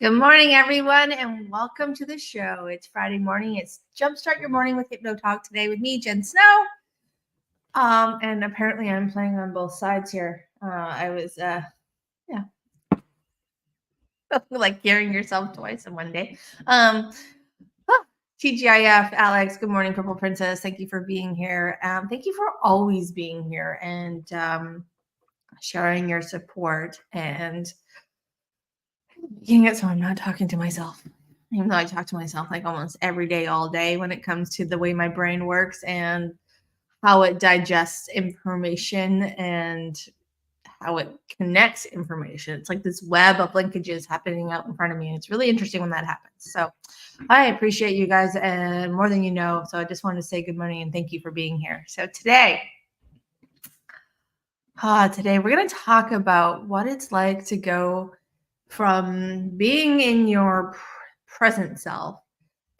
Good morning, everyone, and welcome to the show. It's Friday morning. It's Jumpstart Your Morning with Hypno Talk today with me, Jen Snow. And apparently I'm playing on both sides here. I was, like hearing yourself twice in one day. TGIF, Alex, good morning, Purple Princess. Thank you for being here. Thank you for always being here and sharing your support and making it so I'm not talking to myself. Even though I talk to myself like almost every day, all day, when it comes to the way my brain works and how it digests information and how it connects information. It's like this web of linkages happening out in front of me. And it's really interesting when that happens. So I appreciate you guys and more than you know. So I just wanted to say good morning and thank you for being here. So today we're going to talk about what it's like to go from being in your present self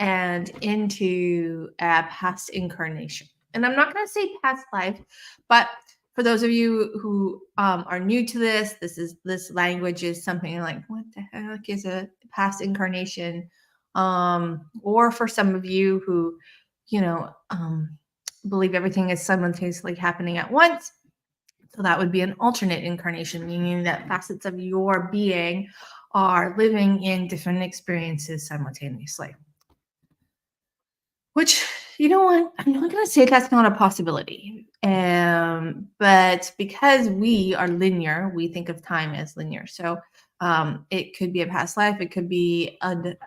and into a past incarnation. And I'm not going to say past life, but for those of you who are new to this language is something like, what the heck is a past incarnation? Or for some of you who, believe everything is simultaneously happening at once. So that would be an alternate incarnation, meaning that facets of your being are living in different experiences simultaneously. Which, you know what? I'm not going to say that's not a possibility. But because we are linear, we think of time as linear. So it could be a past life. It could be an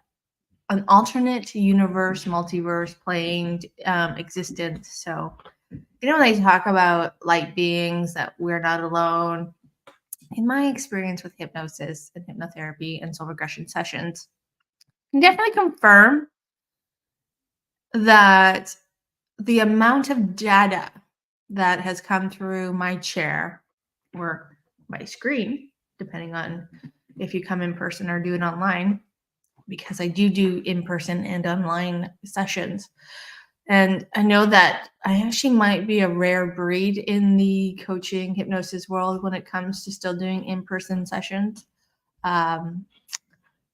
alternate universe, multiverse, playing existence. So, when they talk about light beings, that we're not alone. In my experience with hypnosis and hypnotherapy and soul regression sessions, I can definitely confirm that the amount of data that has come through my chair or my screen, depending on if you come in person or do it online, because I do in-person and online sessions. And I know that I actually might be a rare breed in the coaching hypnosis world when it comes to still doing in-person sessions.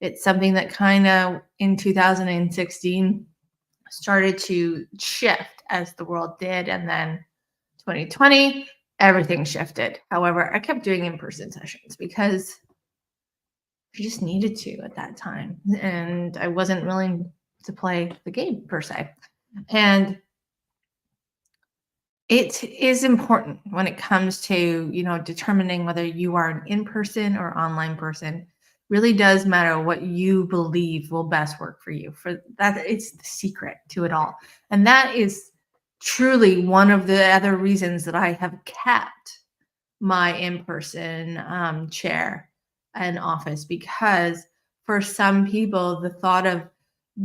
It's something that kind of in 2016 started to shift as the world did. And then 2020, everything shifted. However, I kept doing in-person sessions because I just needed to at that time. And I wasn't willing to play the game per se. And it is important when it comes to, determining whether you are an in-person or online person. Really does matter what you believe will best work for you. For that, it's the secret to it all. And that is truly one of the other reasons that I have kept my in-person chair and office, because for some people, the thought of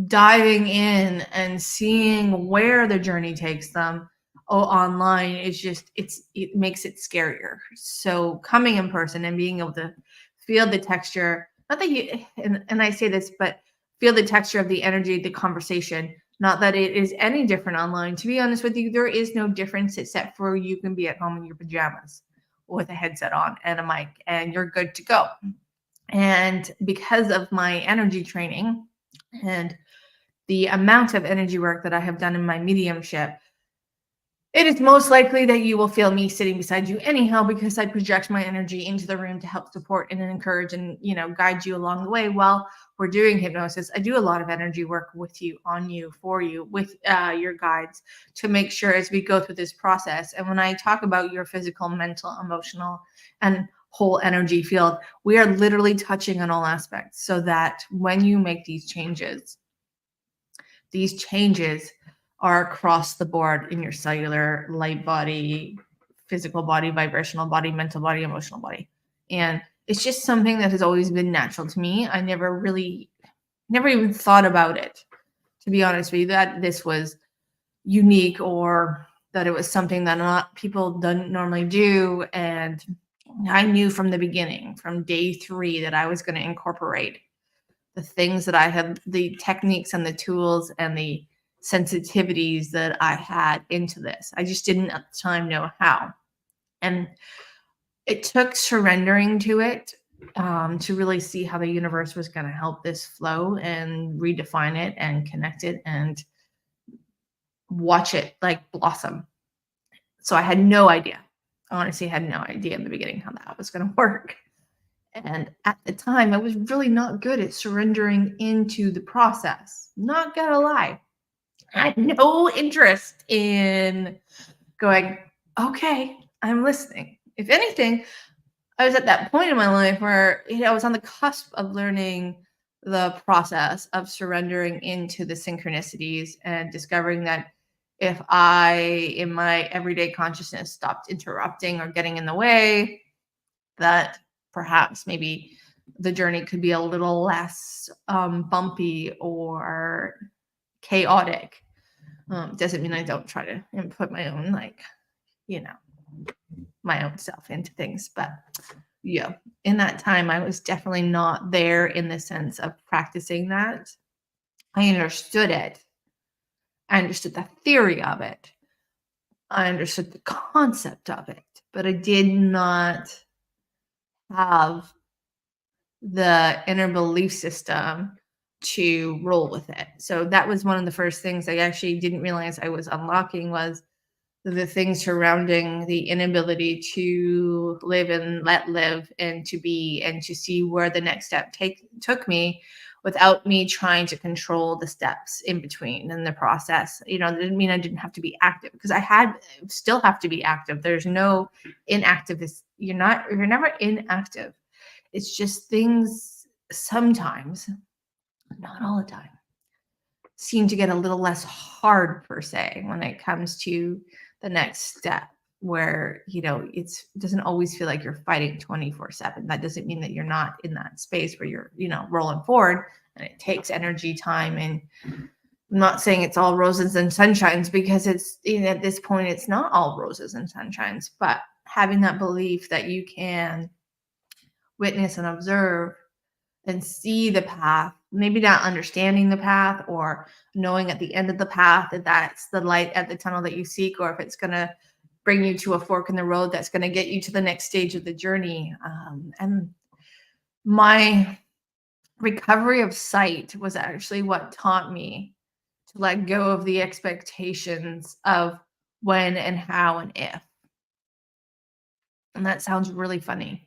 diving in and seeing where the journey takes them online is just, it makes it scarier. So coming in person and being able to feel the texture, not that you, and I say this, but feel the texture of the energy, the conversation, not that it is any different online. To be honest with you, there is no difference except for you can be at home in your pajamas with a headset on and a mic and you're good to go. And because of my energy training and the amount of energy work that I have done in my mediumship, it is most likely that you will feel me sitting beside you anyhow, because I project my energy into the room to help support and encourage and, guide you along the way while we're doing hypnosis. I do a lot of energy work with you, on you, for you, with your guides, to make sure as we go through this process. And when I talk about your physical, mental, emotional, and whole energy field, we are literally touching on all aspects, so that when you make these changes are across the board in your cellular, light body, physical body, vibrational body, mental body, emotional body. And it's just something that has always been natural to me. I never even thought about it, to be honest with you, that this was unique or that it was something that not people don't normally do. And I knew from the beginning, from day 3, that I was going to incorporate the things that I had, the techniques and the tools and the sensitivities that I had into this. I just didn't at the time know how. And it took surrendering to it to really see how the universe was going to help this flow and redefine it and connect it and watch it like blossom. So I had no idea. Honestly, I had no idea in the beginning how that was going to work. And at the time, I was really not good at surrendering into the process. Not gonna lie. I had no interest in going, okay, I'm listening. If anything, I was at that point in my life where I was on the cusp of learning the process of surrendering into the synchronicities and discovering that if I, in my everyday consciousness, stopped interrupting or getting in the way, that perhaps maybe the journey could be a little less bumpy or chaotic. Doesn't mean I don't try to input my own, you know, my own self into things. But yeah, in that time, I was definitely not there in the sense of practicing that. I understood it. I understood the theory of it. I understood the concept of it, but I did not have the inner belief system to roll with it. So that was one of the first things I actually didn't realize I was unlocking was the things surrounding the inability to live and let live and to be and to see where the next step took me without me trying to control the steps in between in the process. That didn't mean I didn't have to be active because still have to be active. There's no inactive. You're never inactive. It's just things sometimes, not all the time, seem to get a little less hard per se when it comes to the next step where it doesn't always feel like you're fighting 24/7. That doesn't mean that you're not in that space where you're rolling forward, and it takes energy, time, and I'm not saying it's all roses and sunshines because it's at this point it's not all roses and sunshines, but having that belief that you can witness and observe and see the path, maybe not understanding the path or knowing at the end of the path that that's the light at the tunnel that you seek, or if it's going to bring you to a fork in the road that's going to get you to the next stage of the journey. And my recovery of sight was actually what taught me to let go of the expectations of when and how and if. And that sounds really funny.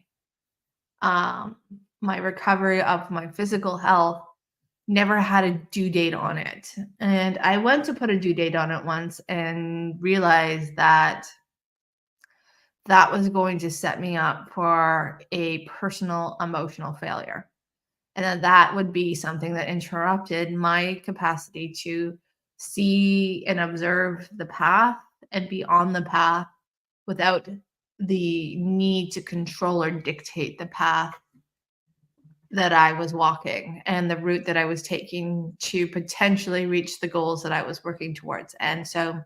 My recovery of my physical health never had a due date on it. And I went to put a due date on it once and realized that that was going to set me up for a personal emotional failure. And that would be something that interrupted my capacity to see and observe the path and be on the path without the need to control or dictate the path that I was walking and the route that I was taking to potentially reach the goals that I was working towards. And so,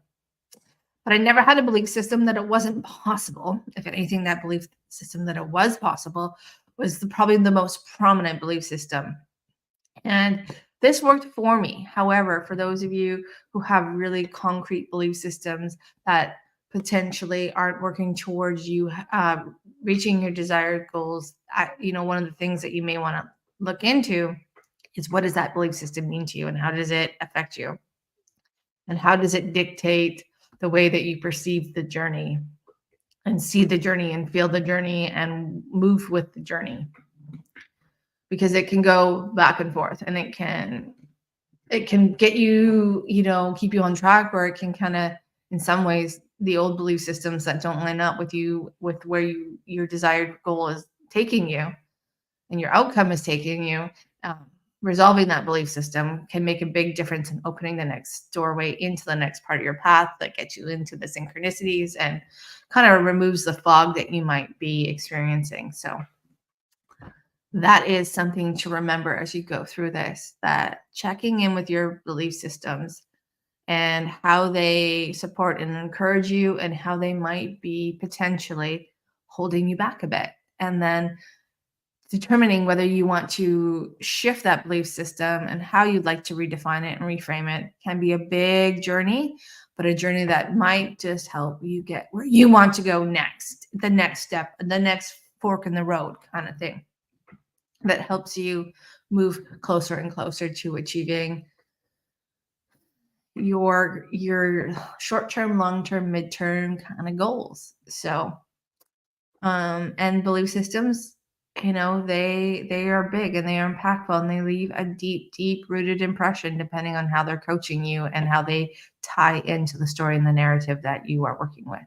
but I never had a belief system that it wasn't possible. If anything, that belief system that it was possible was probably the most prominent belief system. And this worked for me. However, for those of you who have really concrete belief systems that potentially aren't working towards you reaching your desired goals, one of the things that you may want to look into is what does that belief system mean to you and how does it affect you? And how does it dictate the way that you perceive the journey and see the journey and feel the journey and move with the journey? Because it can go back and forth and it can get you, keep you on track, or it can kind of, in some ways, the old belief systems that don't line up with where your desired goal is taking you and your outcome is taking you. Resolving that belief system can make a big difference in opening the next doorway into the next part of your path that gets you into the synchronicities and kind of removes the fog that you might be experiencing. So that is something to remember as you go through this, that checking in with your belief systems and how they support and encourage you and how they might be potentially holding you back a bit. And then determining whether you want to shift that belief system and how you'd like to redefine it and reframe it can be a big journey, but a journey that might just help you get where you want to go next, the next step, the next fork in the road kind of thing. that helps you move closer and closer to achieving your short-term, long-term, midterm kind of goals. So, and belief systems, they are big and they are impactful and they leave a deep, deep rooted impression depending on how they're coaching you and how they tie into the story and the narrative that you are working with.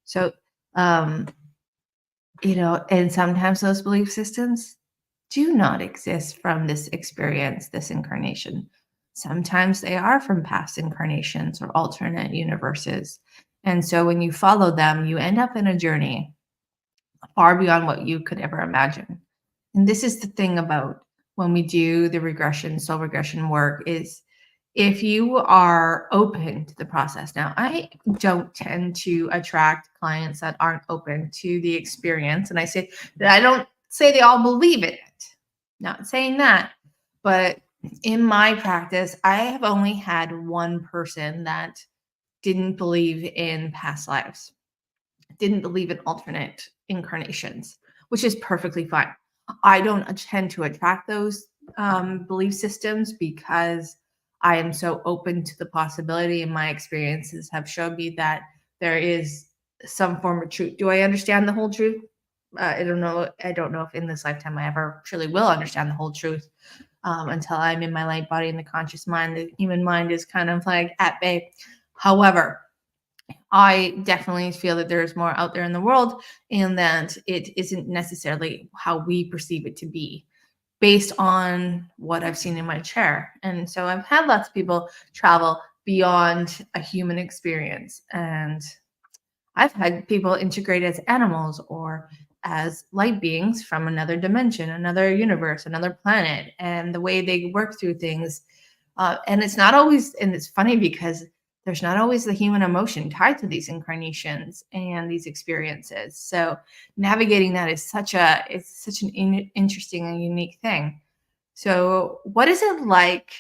So, um, and sometimes those belief systems do not exist from this experience, this incarnation. Sometimes they are from past incarnations or alternate universes. And so when you follow them, you end up in a journey far beyond what you could ever imagine. And this is the thing about when we do the regression, soul regression work is if you are open to the process. Now, I don't tend to attract clients that aren't open to the experience. And I say that I don't say they all believe in it. Not saying that, but in my practice, I have only had one person that didn't believe in past lives, didn't believe in alternate incarnations, which is perfectly fine. I don't tend to attract those belief systems because I am so open to the possibility, and my experiences have showed me that there is some form of truth. Do I understand the whole truth? I don't know. I don't know if in this lifetime I ever truly will understand the whole truth until I'm in my light body and the conscious mind. The human mind is kind of like at bay. However, I definitely feel that there's more out there in the world and that it isn't necessarily how we perceive it to be based on what I've seen in my chair. And so I've had lots of people travel beyond a human experience. And I've had people integrate as animals or as light beings from another dimension, another universe, another planet, and the way they work through things. And it's not always, and it's funny because there's not always the human emotion tied to these incarnations and these experiences. So navigating that is it's such an interesting and unique thing. So what is it like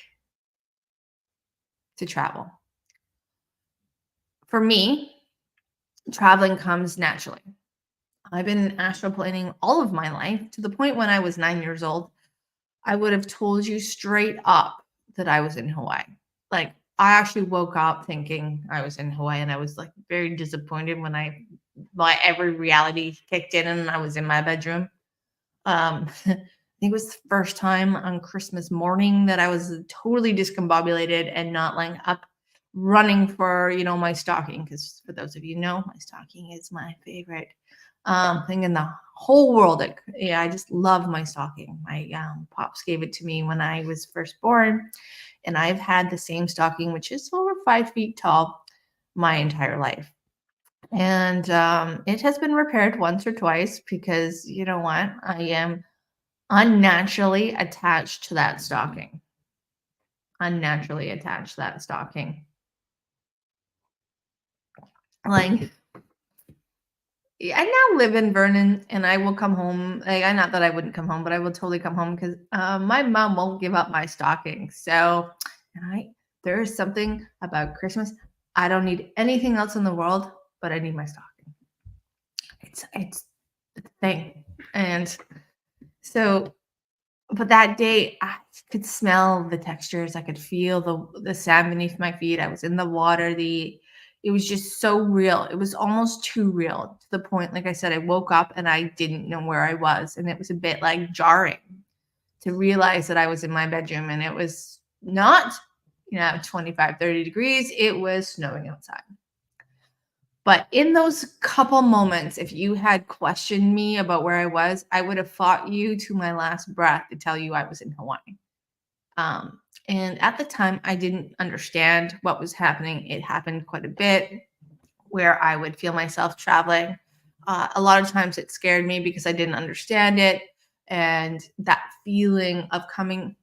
to travel? For me, traveling comes naturally. I've been astroplaning all of my life to the point when I was 9 years old. I would have told you straight up that I was in Hawaii. Like, I actually woke up thinking I was in Hawaii, and I was like very disappointed when my every reality kicked in and I was in my bedroom. I think it was the first time on Christmas morning that I was totally discombobulated and not like up running for, my stocking. Because for those of you who know, my stocking is my favorite thing in the whole world. Yeah, I just love my stocking. My pops gave it to me when I was first born, and I've had the same stocking, which is over 5 feet tall, my entire life. And it has been repaired once or twice because you know what? I am unnaturally attached to that stocking. Unnaturally attached to that stocking. Like, I now live in Vernon, and I will come home. Like, I not that I wouldn't come home, but I will totally come home because my mom won't give up my stocking. So, there is something about Christmas. I don't need anything else in the world, but I need my stocking. It's a thing, and so. But that day, I could smell the textures. I could feel the sand beneath my feet. I was in the water. It was just so real. It was almost too real to the point, like I said, I woke up and I didn't know where I was. And it was a bit like jarring to realize that I was in my bedroom and it was not, 25, 30 degrees. It was snowing outside. But in those couple moments, if you had questioned me about where I was, I would have fought you to my last breath to tell you I was in Hawaii. And at the time, I didn't understand what was happening. It happened quite a bit where I would feel myself traveling. A lot of times it scared me because I didn't understand it. And that feeling of coming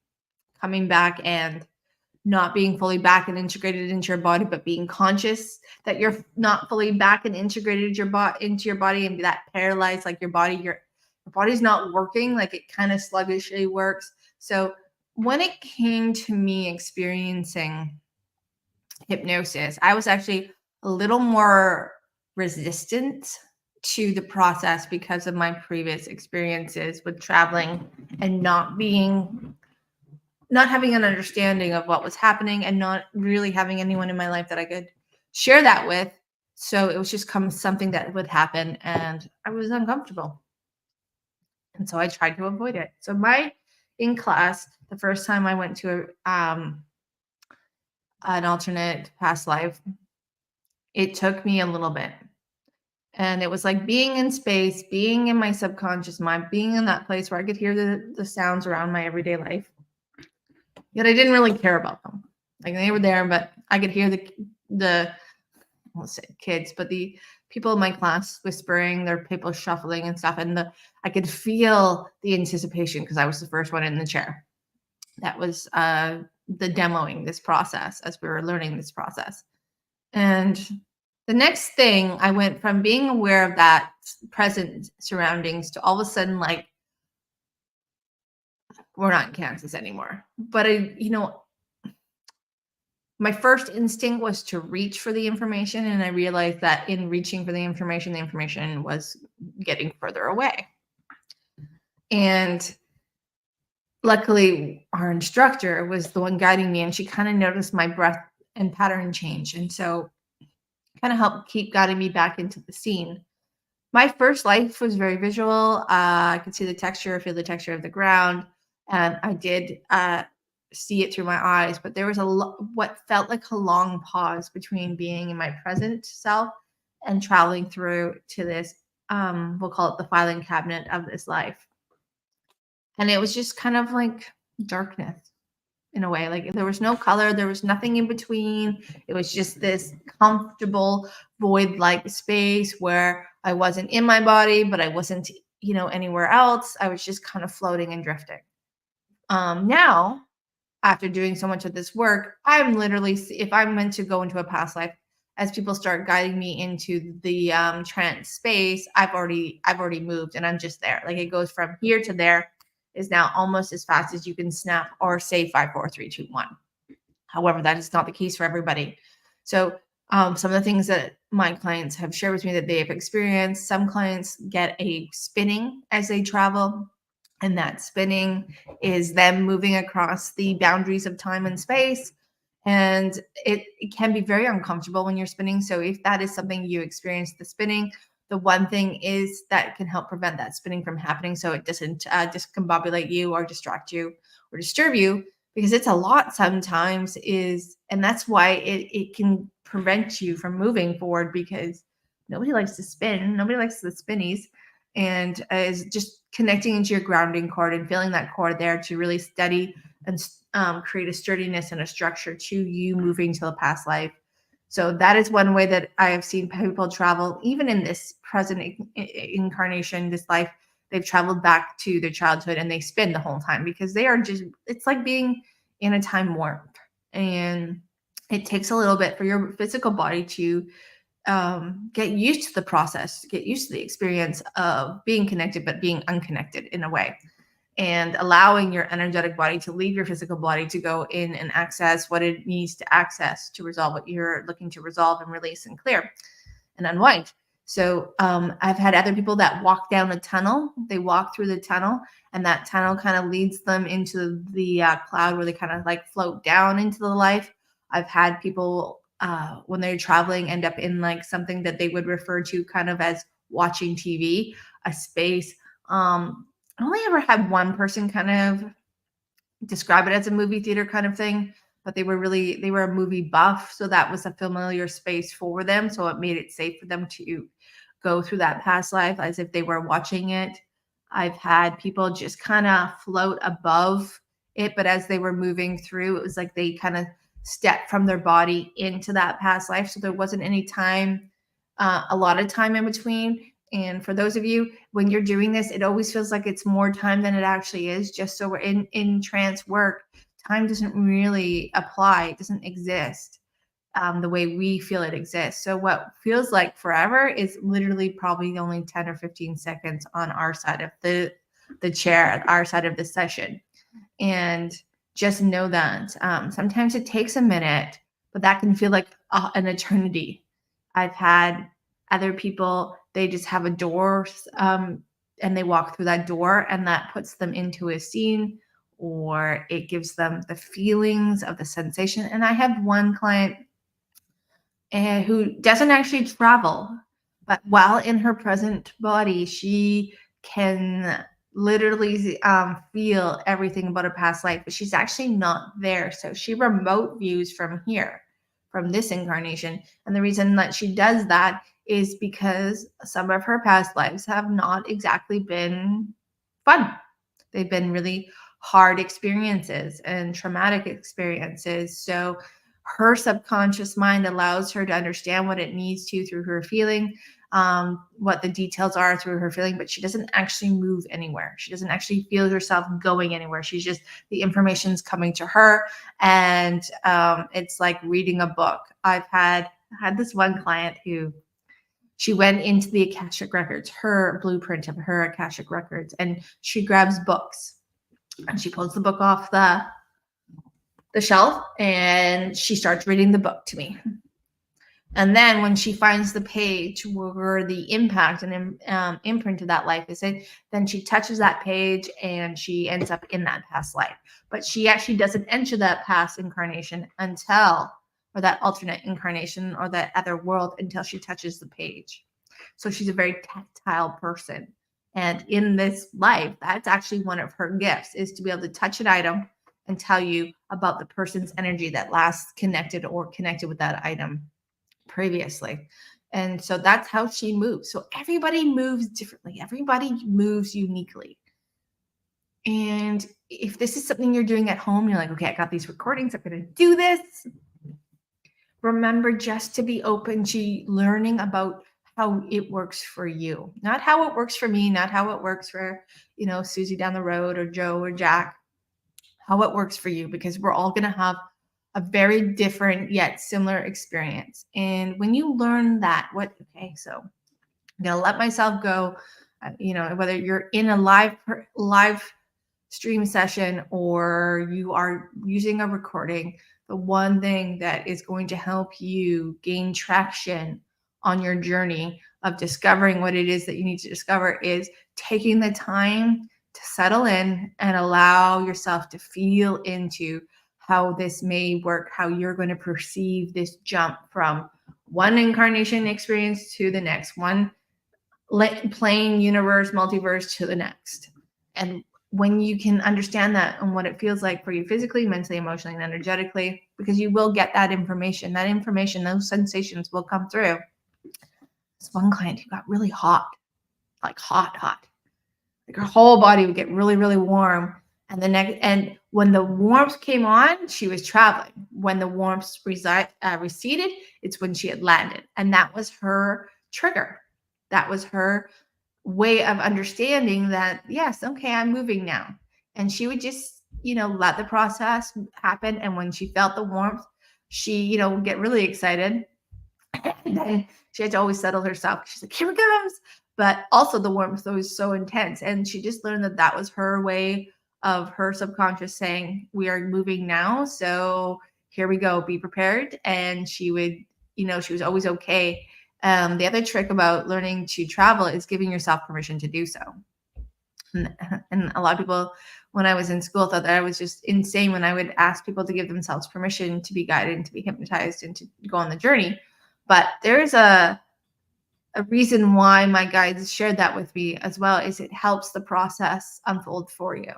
back and not being fully back and integrated into your body, but being conscious that you're not fully back and integrated into your body and that paralyzed, like your body's not working, like it kind of sluggishly works. So when it came to me experiencing hypnosis, I was actually a little more resistant to the process because of my previous experiences with traveling and not having an understanding of what was happening and not really having anyone in my life that I could share that with. So it was just something that would happen and I was uncomfortable. And so I tried to avoid it. So in class, the first time I went to an alternate past life, it took me a little bit. And it was like being in space, being in my subconscious mind, being in that place where I could hear the sounds around my everyday life. Yet I didn't really care about them. Like they were there, but I could hear the I won't say kids, but the people in my class whispering, their people shuffling and stuff. And I could feel the anticipation because I was the first one in the chair. That was the demoing this process as we were learning this process. And the next thing, I went from being aware of that present surroundings to all of a sudden, like, we're not in Kansas anymore. But my first instinct was to reach for the information. And I realized that in reaching for the information was getting further away. And luckily, our instructor was the one guiding me, and she kind of noticed my breath and pattern change. And so kind of helped keep guiding me back into the scene. My first life was very visual. I could see the texture, feel the texture of the ground, and I did see it through my eyes. But there was what felt like a long pause between being in my present self and traveling through to this, we'll call it the filing cabinet of this life. And it was just kind of like darkness in a way. Like there was no color, there was nothing in between. It was just this comfortable void-like space where I wasn't in my body, but I wasn't, anywhere else. I was just kind of floating and drifting. Now, after doing so much of this work, I'm literally, if I'm meant to go into a past life, as people start guiding me into the trance space, I've already moved and I'm just there. Like it goes from here to there is now almost as fast as you can snap or say 5, 4, 3, 2, 1. However, that is not the case for everybody. So some of the things that my clients have shared with me that they have experienced, some clients get a spinning as they travel. And that spinning is them moving across the boundaries of time and space. And it can be very uncomfortable when you're spinning. So if that is something you experience, the spinning, the one thing is that can help prevent that spinning from happening so it doesn't discombobulate you or distract you or disturb you, because it's a lot sometimes and that's why it can prevent you from moving forward, because nobody likes to spin. Nobody likes the spinnies. And is just connecting into your grounding cord and feeling that cord there to really steady and create a sturdiness and a structure to you moving to the past life. So that is one way that I have seen people travel, even in this present incarnation, this life. They've traveled back to their childhood and they spin the whole time because it's like being in a time warp. And it takes a little bit for your physical body to get used to the process, get used to the experience of being connected, but being unconnected in a way, and allowing your energetic body to leave your physical body to go in and access what it needs to access to resolve what you're looking to resolve and release and clear and unwind. So I've had other people that walk down a tunnel. They walk through the tunnel, and that tunnel kind of leads them into the cloud where they kind of like float down into the life. I've had people when they're traveling end up in like something that they would refer to kind of as watching TV, a space. I only ever had one person kind of describe it as a movie theater kind of thing, but they were a movie buff. So that was a familiar space for them. So it made it safe for them to go through that past life as if they were watching it. I've had people just kind of float above it, but as they were moving through, it was like they kind of stepped from their body into that past life. So there wasn't any time, a lot of time in between. And for those of you, when you're doing this, it always feels like it's more time than it actually is. Just so we're in trance work, time doesn't really apply. It doesn't exist the way we feel it exists. So what feels like forever is literally probably only 10 or 15 seconds on our side of the chair, our side of the session. And just know that sometimes it takes a minute, but that can feel like an eternity. I've had other people they just have a door, and they walk through that door, and that puts them into a scene, or it gives them the feelings of the sensation. And I have one client who doesn't actually travel, but while in her present body, she can literally feel everything about her past life, but she's actually not there. So she remote views from here, from this incarnation. And the reason that she does that is because some of her past lives have not exactly been fun. They've been really hard experiences and traumatic experiences. So her subconscious mind allows her to understand what it needs to through her feeling, what the details are through her feeling, but she doesn't actually move anywhere. She doesn't actually feel herself going anywhere. She's just, the information's coming to her, and it's like reading a book. I've had this one client who, she went into the Akashic records, her blueprint of her Akashic records, and she grabs books and she pulls the book off the shelf and she starts reading the book to me. And then when she finds the page where the impact and imprint of that life is in, then she touches that page and she ends up in that past life. But she actually doesn't enter that past incarnation until, or that alternate incarnation or that other world, until she touches the page. So she's a very tactile person. And in this life, that's actually one of her gifts, is to be able to touch an item and tell you about the person's energy that last connected or connected with that item previously. And so that's how she moves. So everybody moves differently. Everybody moves uniquely. And if this is something you're doing at home, you're like, okay, I got these recordings, I'm going to do this. Remember just to be open to learning about how it works for you, not how it works for me, not how it works for, Susie down the road or Joe or Jack, how it works for you, because we're all going to have a very different yet similar experience. And when you learn that, so I'm going to let myself go, whether you're in a live stream session or you are using a recording, the one thing that is going to help you gain traction on your journey of discovering what it is that you need to discover is taking the time to settle in and allow yourself to feel into how this may work, how you're going to perceive this jump from one incarnation experience to the next, one plane, universe, multiverse to the next. And when you can understand that and what it feels like for you physically, mentally, emotionally, and energetically, because you will get that information, those sensations will come through. This one client who got really hot, like hot. Like her whole body would get really, really warm. And when the warmth came on, she was traveling. When the warmth receded, it's when she had landed. And that was her trigger. That was her way of understanding that, yes, okay, I'm moving now. And she would just, let the process happen. And when she felt the warmth, she, would get really excited. And then she had to always settle herself. She's like, here it comes. But also the warmth was so intense. And she just learned that was her way of her subconscious saying, we are moving now. So here we go, be prepared. And she would, she was always okay. The other trick about learning to travel is giving yourself permission to do so. And a lot of people, when I was in school, thought that I was just insane when I would ask people to give themselves permission to be guided and to be hypnotized and to go on the journey. But there's a reason why my guides shared that with me as well, is it helps the process unfold for you.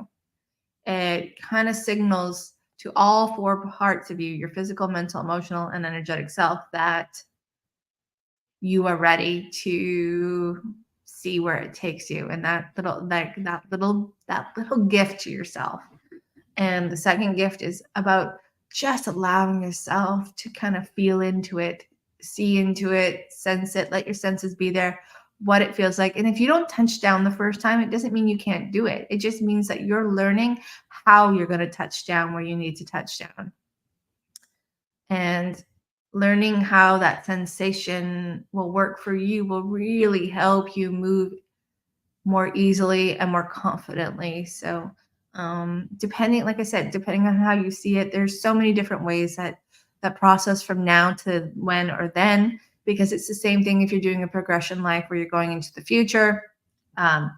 It kind of signals to all four parts of you, your physical, mental, emotional, and energetic self, that you are ready to see where it takes you, and that little gift to yourself. And the second gift is about just allowing yourself to kind of feel into it, see into it, sense it, let your senses be there, what it feels like. And if you don't touch down the first time, it doesn't mean you can't do it. It just means that you're learning how you're going to touch down where you need to touch down. And learning how that sensation will work for you will really help you move more easily and more confidently. So depending on how you see it, there's so many different ways that process from now to when or then, because it's the same thing if you're doing a progression life where you're going into the future. Um,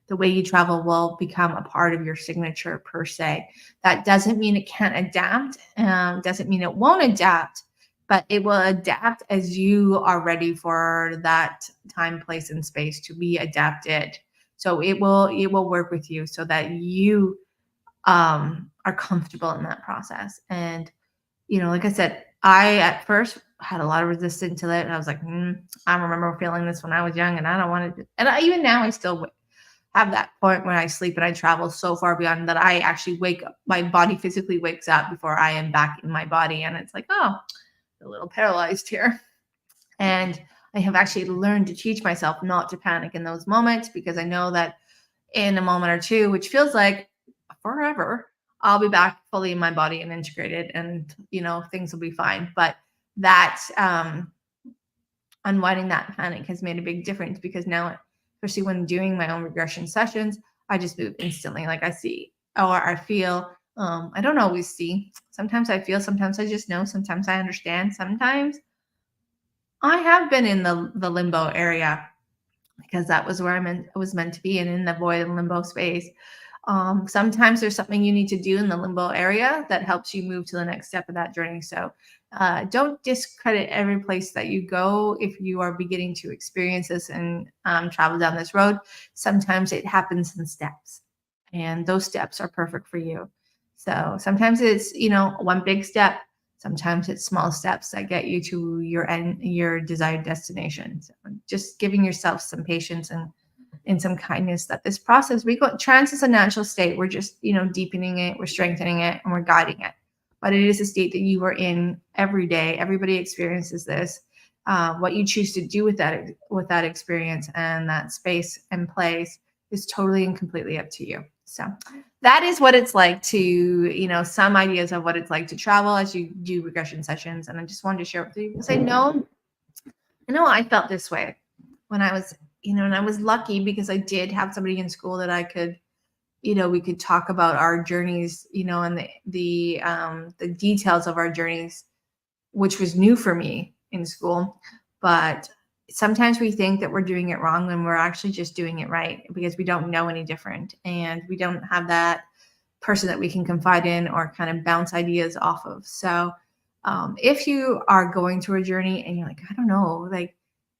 the way you travel will become a part of your signature per se. That doesn't mean it can't adapt, doesn't mean it won't adapt, but it will adapt as you are ready for that time, place, and space to be adapted. So it will work with you so that you are comfortable in that process. And like I said, I at first had a lot of resistance to it, and I was like, I remember feeling this when I was young, and I don't want to. And even now, I still have that point when I sleep and I travel so far beyond that I actually wake up. My body physically wakes up before I am back in my body, and it's like, oh, a little paralyzed here. And I have actually learned to teach myself not to panic in those moments, because I know that in a moment or two, which feels like forever, I'll be back fully in my body and integrated, and things will be fine. But that unwinding that panic has made a big difference, because now, especially when doing my own regression sessions, I just move instantly. Like I see or I feel. I don't always see. Sometimes I feel, sometimes I just know, sometimes I understand, sometimes I have been in the limbo area, because that was where I was meant to be, and in the void and limbo space. Sometimes there's something you need to do in the limbo area that helps you move to the next step of that journey. So don't discredit every place that you go if you are beginning to experience this and travel down this road. Sometimes it happens in steps, and those steps are perfect for you. So sometimes it's, one big step. Sometimes it's small steps that get you to your desired destination. So just giving yourself some patience and some kindness, that this process, trance is a natural state. We're just, deepening it, we're strengthening it, and we're guiding it. But it is a state that you are in every day. Everybody experiences this. What you choose to do with that experience and that space and place is totally and completely up to you. So that is what it's like to, some ideas of what it's like to travel as you do regression sessions. And I just wanted to share with you, because I know I felt this way when I was, and I was lucky because I did have somebody in school that I could, we could talk about our journeys, and the details of our journeys, which was new for me in school. But sometimes we think that we're doing it wrong when we're actually just doing it right, because we don't know any different, and we don't have that person that we can confide in or kind of bounce ideas off of. So if you are going through a journey and you're like, I don't know, like,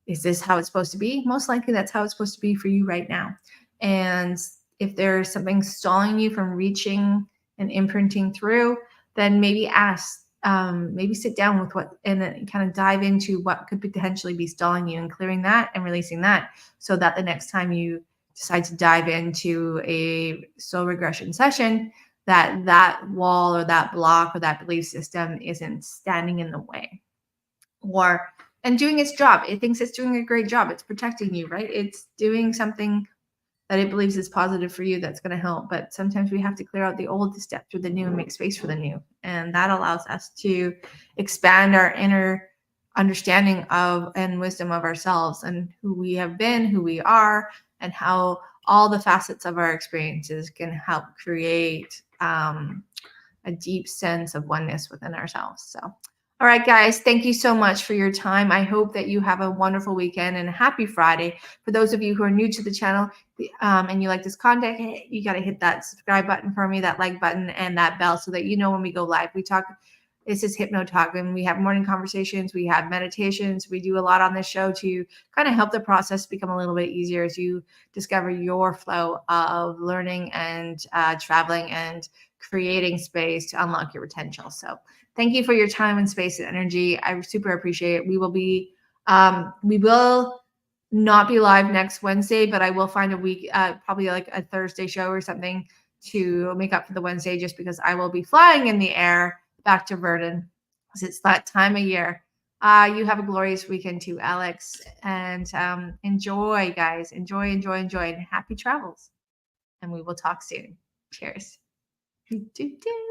is this how it's supposed to be? Most likely that's how it's supposed to be for you right now. And if there's something stalling you from reaching and imprinting through, then maybe ask, maybe sit down with and then kind of dive into what could potentially be stalling you, and clearing that and releasing that, so that the next time you decide to dive into a soul regression session, that wall or that block or that belief system isn't standing in the way, and doing its job. It thinks it's doing a great job. It's protecting you, right? It's doing something that it believes is positive for you, that's going to help. But sometimes we have to clear out the old to step through the new and make space for the new. And that allows us to expand our inner understanding of and wisdom of ourselves, and who we have been, who we are, and how all the facets of our experiences can help create a deep sense of oneness within ourselves. So, all right, guys, thank you so much for your time. I hope that you have a wonderful weekend and a happy Friday. For those of you who are new to the channel and you like this content, you got to hit that subscribe button for me, that like button, and that bell, so that you know when we go live. We talk. This is Hypno Talk, and we have morning conversations. We have meditations. We do a lot on this show to kind of help the process become a little bit easier as you discover your flow of learning and traveling and creating space to unlock your potential. So thank you for your time and space and energy. I super appreciate it. We will not be live next Wednesday, but I will find a week, probably like a Thursday show or something, to make up for the Wednesday, just because I will be flying in the air back to Verdun, because it's that time of year. You have a glorious weekend too, Alex, and enjoy, guys. Enjoy, and happy travels. And we will talk soon. Cheers. Do, do, do.